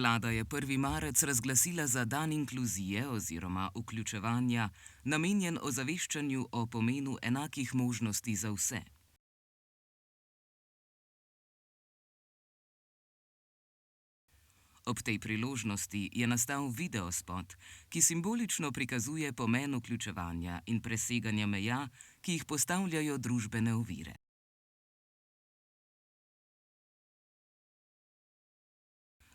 Vlada je 1. marec razglasila za dan inkluzije oziroma vključevanja, namenjen ozaveščanju o pomenu enakih možnosti za vse. Ob tej priložnosti je nastal videospot, ki simbolično prikazuje pomen vključevanja in preseganja meja, ki jih postavljajo družbene ovire.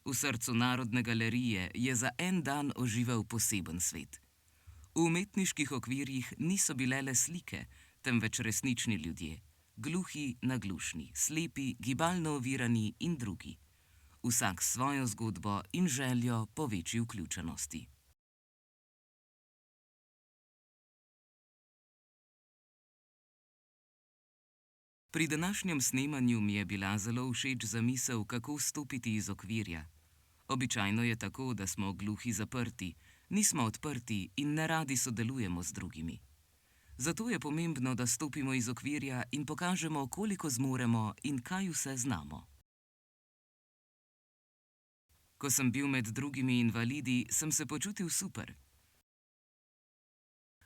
V srcu Narodne galerije je za en dan oživel poseben svet. V umetniških okvirjih niso bile le slike, temveč resnični ljudje, gluhi, naglušni, slepi, gibalno ovirani in drugi. Vsak s svojo zgodbo in željo po večji vključenosti. Pri današnjem snemanju mi je bila zelo všeč zamisel, kako stopiti iz okvirja. Običajno je tako, da smo gluhi zaprti, nismo odprti in neradi sodelujemo z drugimi. Zato je pomembno, da stopimo iz okvirja in pokažemo, koliko zmoremo in kaj vse znamo. Ko sem bil med drugimi invalidi, sem se počutil super.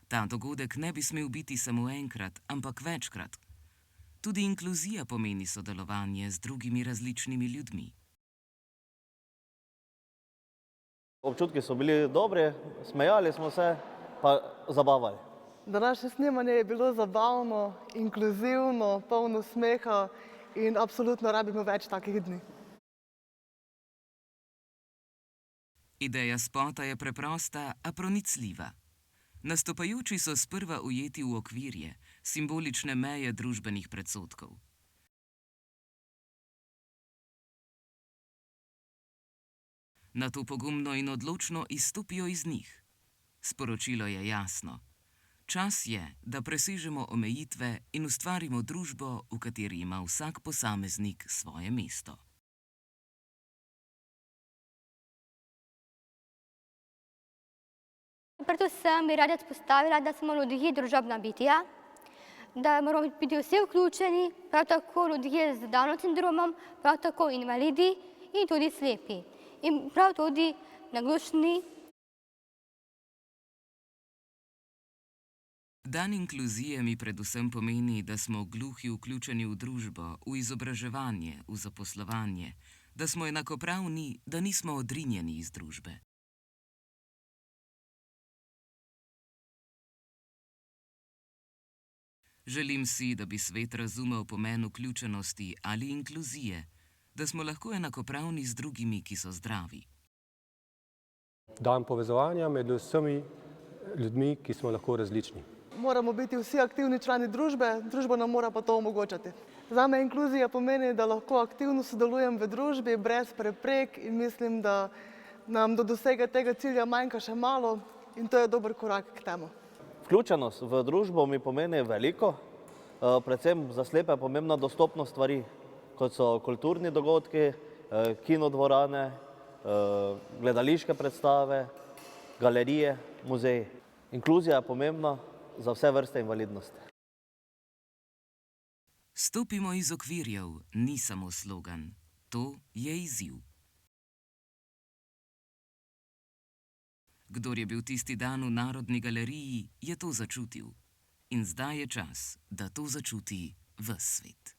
Ta dogodek ne bi smel biti samo enkrat, ampak večkrat. Tudi inkluzija pomeni sodelovanje z drugimi različnimi ljudmi. Občutki so bili dobri, smejali smo se, pa zabavali. Današnje snemanje je bilo zabavno, inkluzivno, polno smeha in absolutno rabimo več takih dni. Ideja spota je preprosta, a pronicljiva. Nastopajoči so sprva ujeti v okvirje, simbolične meje družbenih predsodkov. Nato pogumno in odločno izstopijo iz njih. Sporočilo je jasno. Čas je, da presežemo omejitve in ustvarimo družbo, v kateri ima vsak posameznik svoje mesto. Predvsem bi rada izpostavila, da smo ljudje družabna bitja, da moramo biti vsi vključeni, prav tako ljudje z Downovim sindromom, prav tako invalidi in tudi slepi. In prav tudi naglušni. Dan inkluzije mi predvsem pomeni, da smo gluhi vključeni v družbo, v izobraževanje, v zaposlovanje, da smo enakopravni, da nismo odrinjeni iz družbe. Želim si, da bi svet razumel pomen vključenosti ali inkluzije, da smo lahko enakopravni z drugimi, ki so zdravi. Dan povezovanja med vsemi ljudmi, ki smo lahko različni. Moramo biti vsi aktivni člani družbe, družba nam mora pa to omogočati. Zame inkluzija pomeni, da lahko aktivno sodelujem v družbi brez preprek in mislim, da nam do dosega tega cilja manjka še malo in to je dober korak k temu. Vključenost v družbo mi pomeni veliko, predvsem za slepe je pomembna dostopnost stvari, kot so kulturni dogodki, kinodvorane, gledališke predstave, galerije, muzeji. Inkluzija je pomembna za vse vrste invalidnosti. Stopimo iz okvirjev ni samo slogan, to je izziv. Kdor je bil tisti dan v Narodni galeriji, je to začutil. In zdaj je čas, da to začuti ves svet.